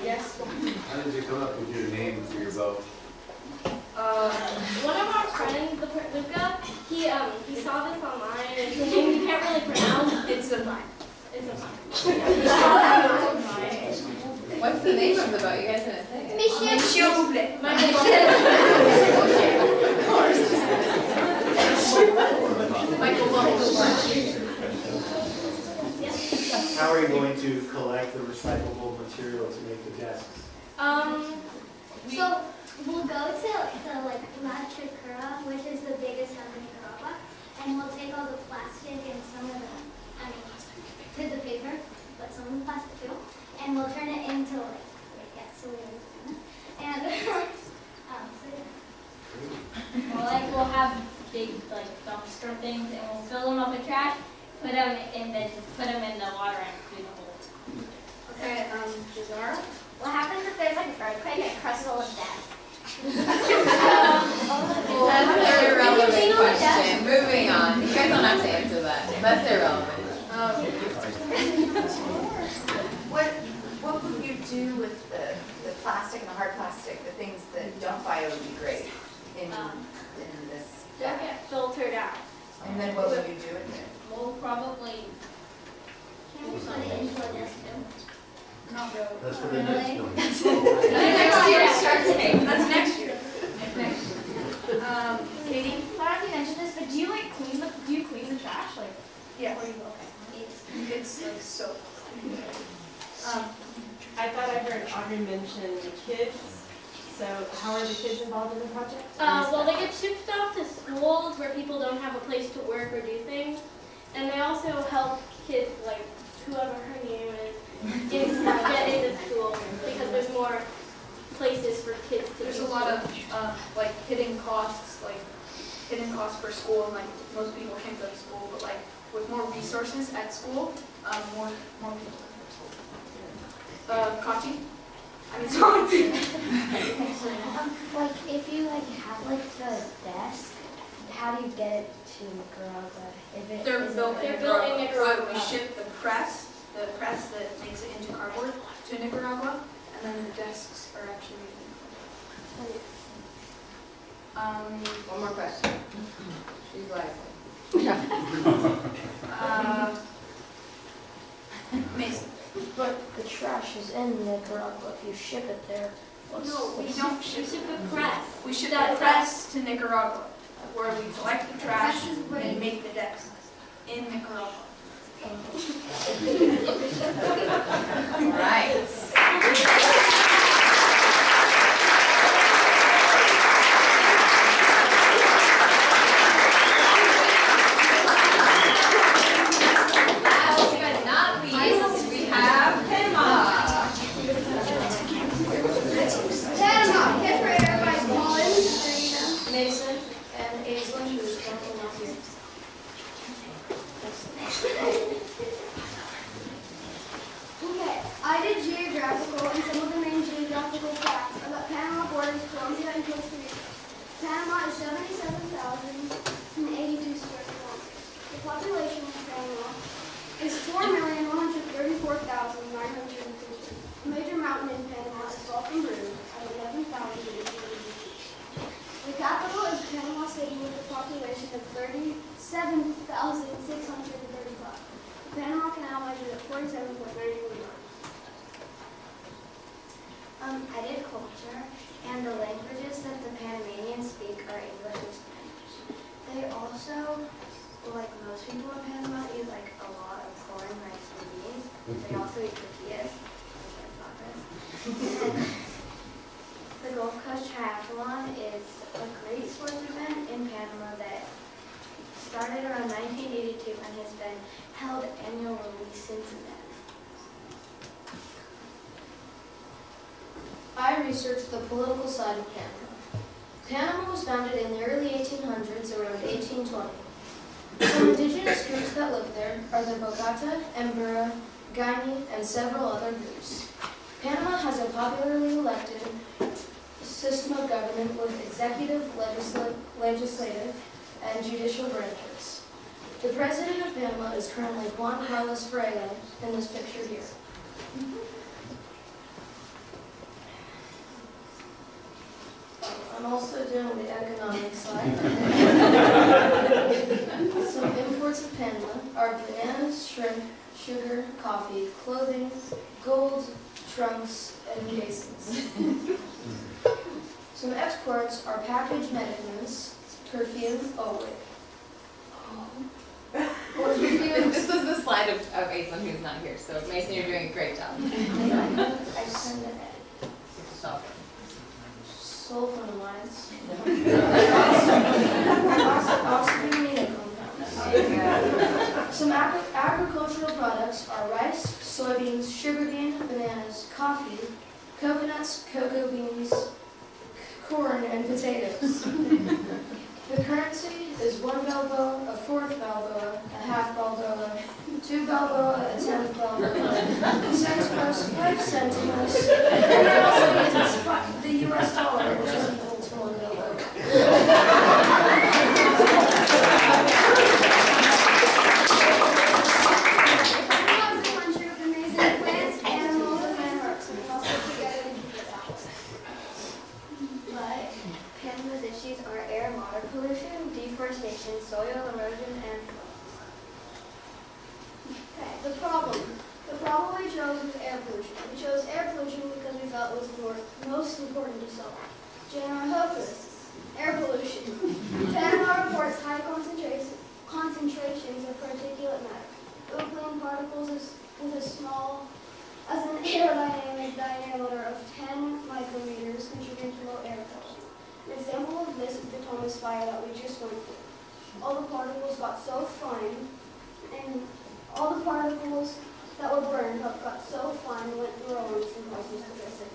Yes. How did you come up with your name for your boat? One of our friends, Luca, he saw this online and it's a name you can't really pronounce. It's a vine. It's a vine. What's the name of the boat? You guys didn't say it. Monsieur Bublé. Of course. Michael Bublé. How are you going to collect the recyclable material to make the desks? So we'll go to like La Chicura, which is the biggest hub in Nicaragua, and we'll take all the plastic and some of the paper, but some of the plastic too, and we'll turn it into and We'll have big dumpster things and we'll fill them up with trash, put them in the water and do the whole. Okay, Jazara? what happens if there's like an earthquake and it crushes all of that? That's an irrelevant question. Moving on. You guys don't have to answer that. That's irrelevant. What would you do with the plastic and the hard plastic, the things that don't biodegrade in this They'll bag? get filtered out. And then what would you do with it? We'll probably Can we put it into a desk too? Not really. That's for the next one. Next year, That's next year. Katie? I don't know if you mentioned this, but do you clean the trash? Like, Yeah. or you okay. It's like soap. I thought I heard Audrey mention the kids. So how are the kids involved in the project? well, they get shipped off to schools where people don't have a place to work or do things, and they also help kids like whoever her name is get into school because there's more places for kids to. There's a lot of like hidden costs for school, and like most people can't go to school, but like with more resources at school, more people can go to school. Kachi? I mean, sorry. Like if you have the desk, how do you get it to Nicaragua? They're built in Nicaragua. Nicaragua. We ship the press that makes it into cardboard to Nicaragua, and then the desks are actually One more question. She's like. Mason. But the trash is in Nicaragua. If you ship it there, No, we don't ship the press. We ship the press to Nicaragua, where we collect the trash and make the desks in Nicaragua. All right. Last but not least, we have Panama. Panama, hit for everybody. Colin, Serena, Mason, and Aislinn, who's currently not here. Okay, I did geographical, and some of the main geographical facts are that Panama borders Colombia and Costa Rica. Panama is 77,082 square kilometers. The population of Panama is 4,134,950. The major mountain in Panama is Volcan Rouge at 11,880 feet. The capital is Panama City with a population of 37,635. The Panama Canal measures at 47.91 miles. I did culture, and the languages that the Panamanians speak are English and Spanish. They also, like most people in Panama, eat like a lot of corn, rice, and beans. They also eat tortillas. And the Gulf Coast Triathlon is a great sports event in Panama that started around 1982 and has been held annually since then. I researched the political side of Panama. Panama was founded in the early 1800s, around 1820. Some indigenous groups that live there are the Bocata, Embera, Gaini, and several other groups. Panama has a popularly elected system of government with executive, legislative, and judicial branches. The president of Panama is currently Juan Carlos Freire in this picture here. I'm also doing the economic side. Some imports of Panama are bananas, shrimp, sugar, coffee, clothing, gold, trunks, and cases. Some exports are packaged medicaments, perfume, This was the slide of Aislinn, who's not here, so Mason, you're doing a great job. I send it. Sulfonamides. Some agricultural products are rice, soybeans, sugarcane, bananas, coffee, coconuts, cocoa beans, corn, and potatoes. The currency is 1 balboa, a 4th balboa, a half balboa, 2 balboa, a 10th balboa, 6 gross, 5 centimos, and it also uses the US dollar, which is equal to 1 balboa. Panama is a country of amazing plants, animals, and landmarks, and we all stick together to keep it that way. But Panama's issues are air and water pollution, deforestation, soil erosion, and floods. Okay, the problem we chose was air pollution. We chose air pollution because we felt it was the most important to solve. General health risks, air pollution. Panama reports high concentrations of particulate matter. Oogling particles with as small as an aerodynamic diameter of 10 micrometers contribute to low air quality. An example of this is the Thomas fire that we just went through. All the particles got so fine, and all the particles that were burned up got so fine and went through our lungs and caused us to get sick.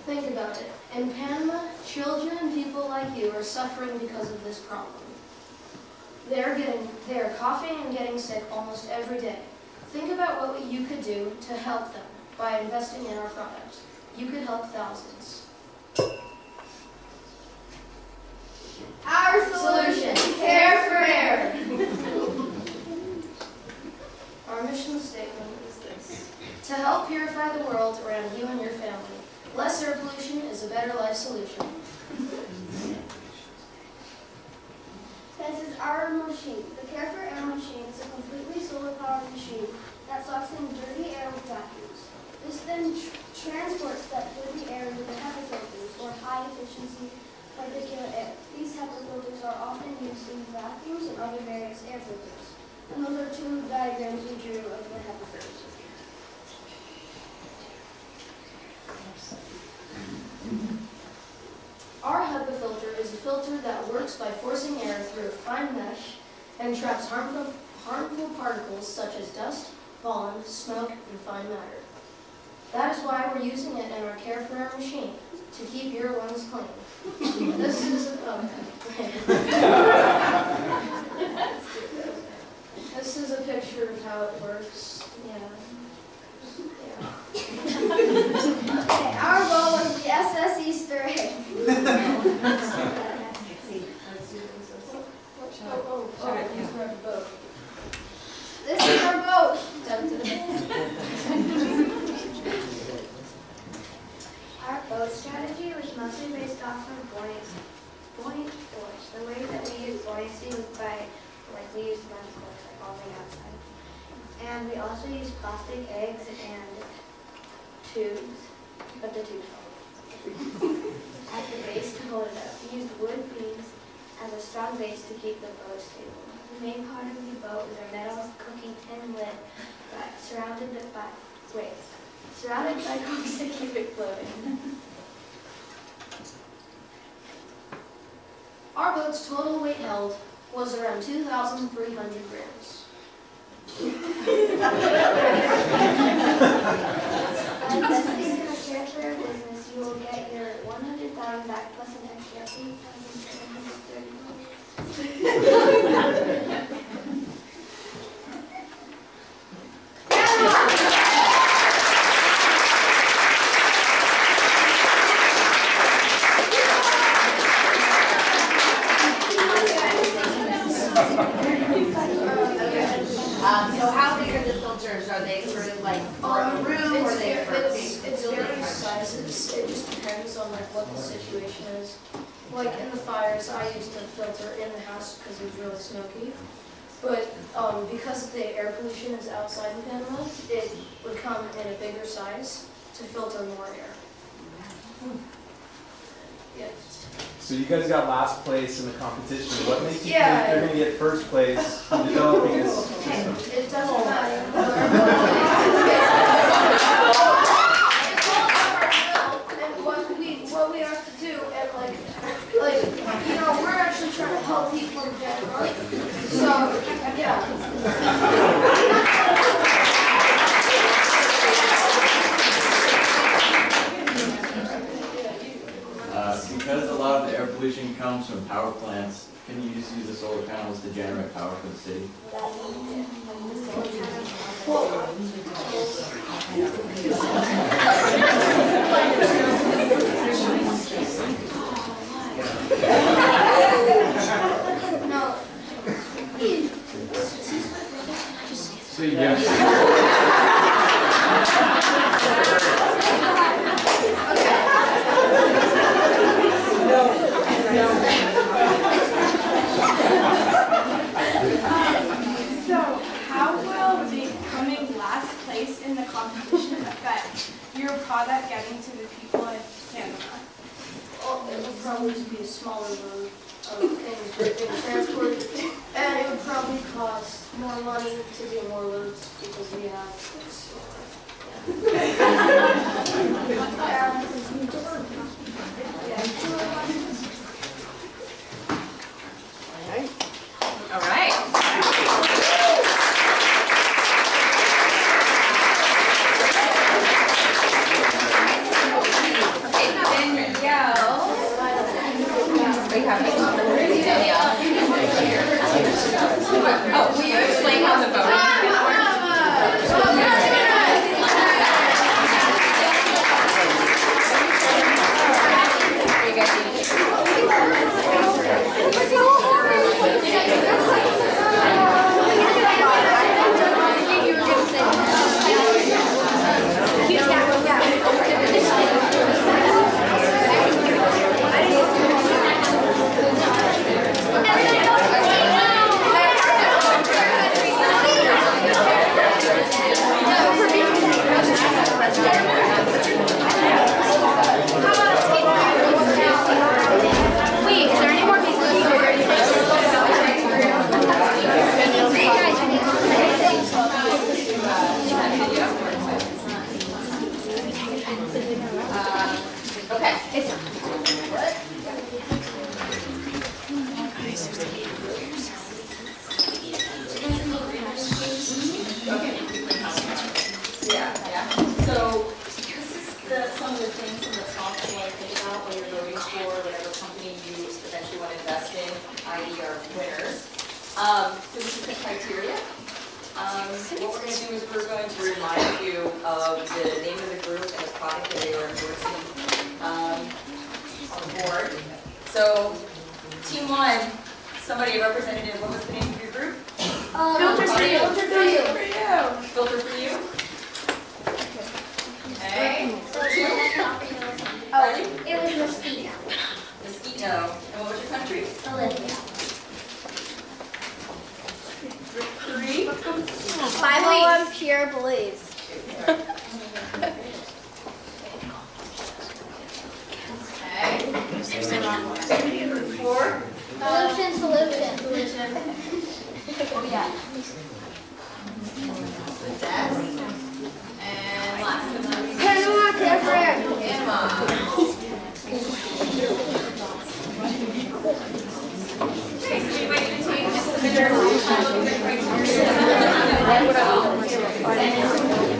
Think about it. In Panama, children and people like you are suffering because of this problem. They are coughing and getting sick almost every day. Think about what you could do to help them by investing in our products. You could help thousands. Our solution, care for air. Our mission statement is this: to help purify the world around you and your family. Less air pollution is a better life solution. This is our machine. The Care for Air machine is a completely solar-powered machine that sucks in dirty air with vacuums. This then transports that dirty air into the HEPA filters, or high-efficiency particulate air. These HEPA filters are often used in vacuums and other various air filters. And those are two diagrams we drew of the HEPA filters. Our HEPA filter is a filter that works by forcing air through a fine mesh and traps harmful particles such as dust, pollen, smoke, and fine matter. That is why we're using it in our Care for Air machine, to keep your lungs clean. This is This is a picture of how it works. Okay, our boat was the SS Easter egg. This is our boat. Our boat strategy was mostly based off of buoyant force. The way that we use buoyancy was by, we use lentils, all the outside. And we also use plastic eggs and tubes, but the tubes fall at the base to hold it up. We used wood beams as a strong base to keep the boat stable. The main part of the boat is a metal cooking tin lid surrounded by cones to keep it floating. Our boat's total weight held was around 2,300 grams. By investing in a transfer business, you will get your $100,000 back plus an extra $8,730. So how big are the filters? Are they sort of like for a room or are they for It's various sizes. It just depends on like what the situation is. Like in the fires, I used to filter in the house because it was really smoky. But because the air pollution is outside of Panama, it would come in a bigger size to filter more air. Yeah. So you guys got last place in the competition. What makes you Yeah. think you're going to get first place in developing this system? It doesn't matter. And what we have to do, and we're actually trying to help people in general. So yeah. Because a lot of the air pollution comes from power plants, can you just use the solar panels to generate power for the city? So yes. So, how will becoming last place in the competition affect your product getting to the people in Panama? Well, it would probably just be a smaller load of things that they would transport, and it would probably cost more money to do more loads because we have. All right. Okay, oh, will you explain how the voting So this is the criteria. What we're going to do is we're going to remind you of the name of the group and the product that they were endorsing on the board. So team one, somebody, a representative, what was the name of your group? Filter for you. Filter for you. Filter for you. Okay. Oh, it was Mosquito. Mosquito. And what was your country? Olivia. Three. 501 Pure Blaze. Okay. Four. Solution. The desk. And last but not least, Emma. Okay, so we might need to change just the bigger a little bit right here.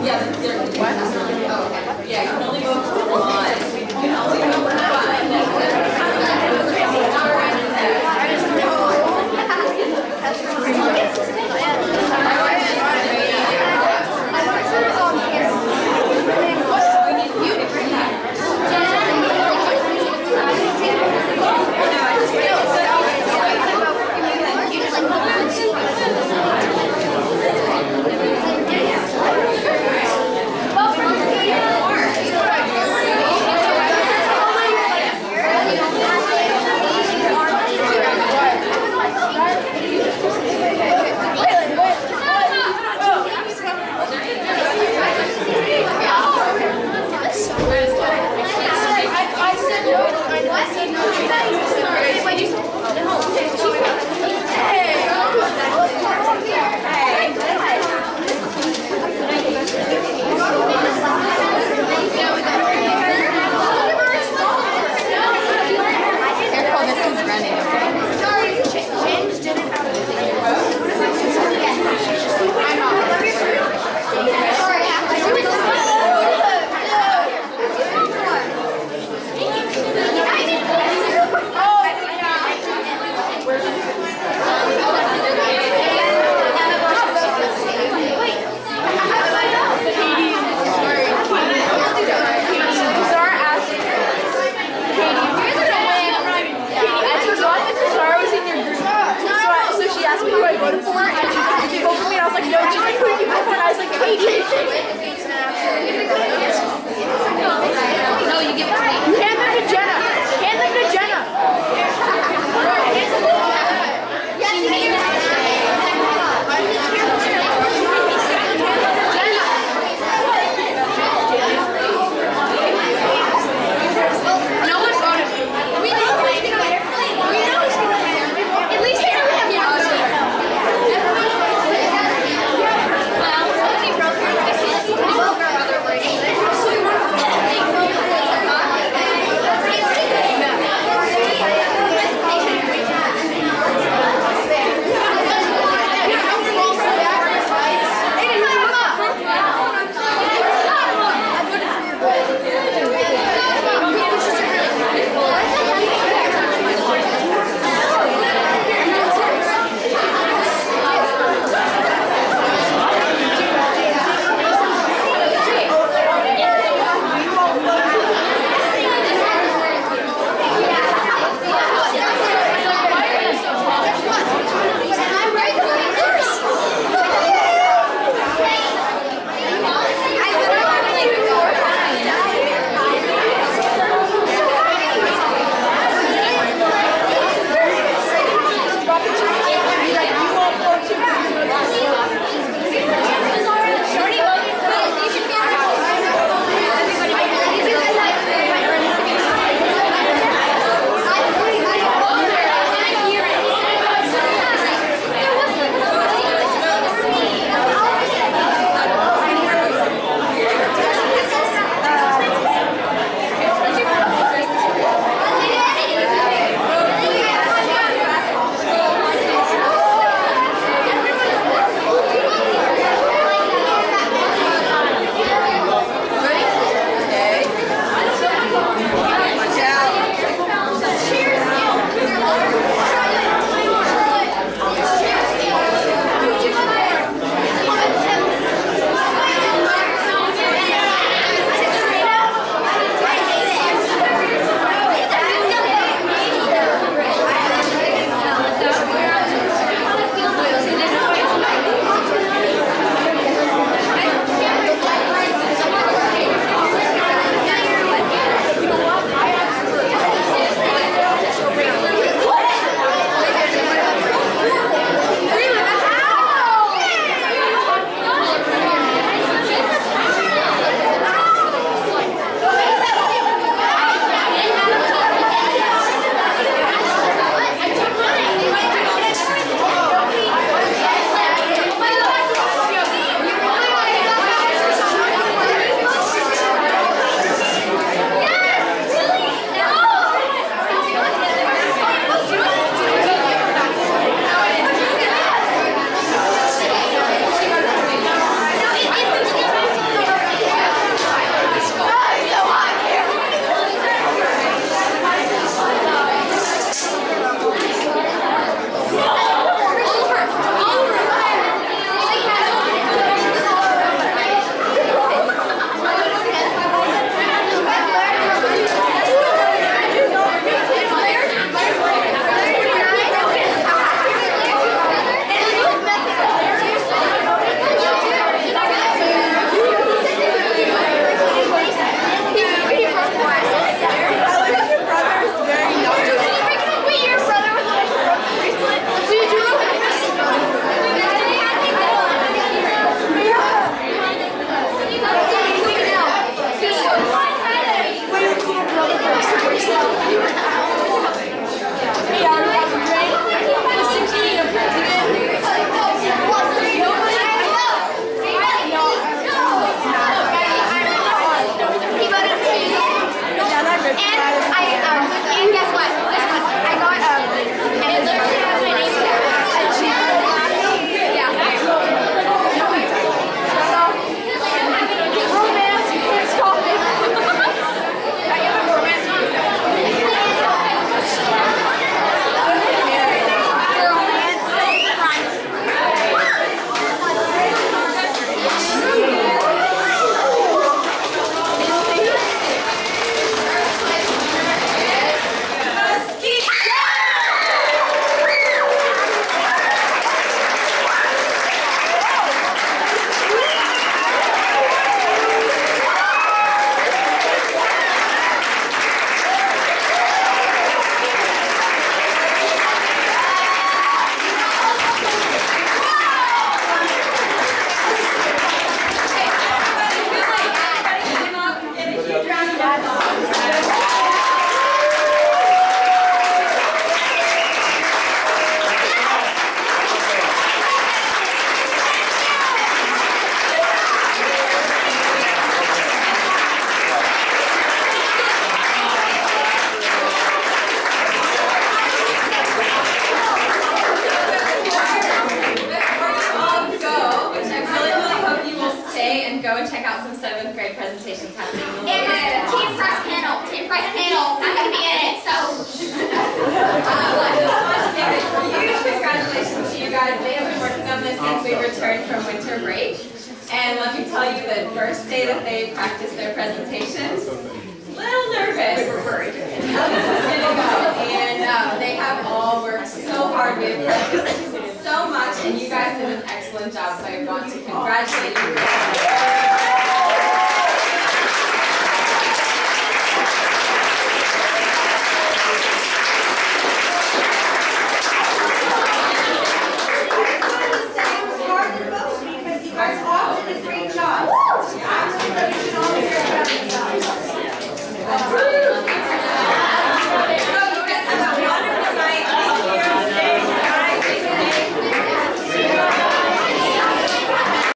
Yeah, what? Oh, okay. Yeah, you can only go for one. You can only go for one. Well, somebody broke her. got some 7th grade presentations happening. And team press panel, not gonna be in it, so. I just want to give a huge congratulations to you guys. They have been working on this since we returned from winter break. And let me tell you, the first day that they practiced their presentations, little nervous how this is gonna go. And they have all worked so hard. We have practiced so much, and you guys did an excellent job. So I want to congratulate you.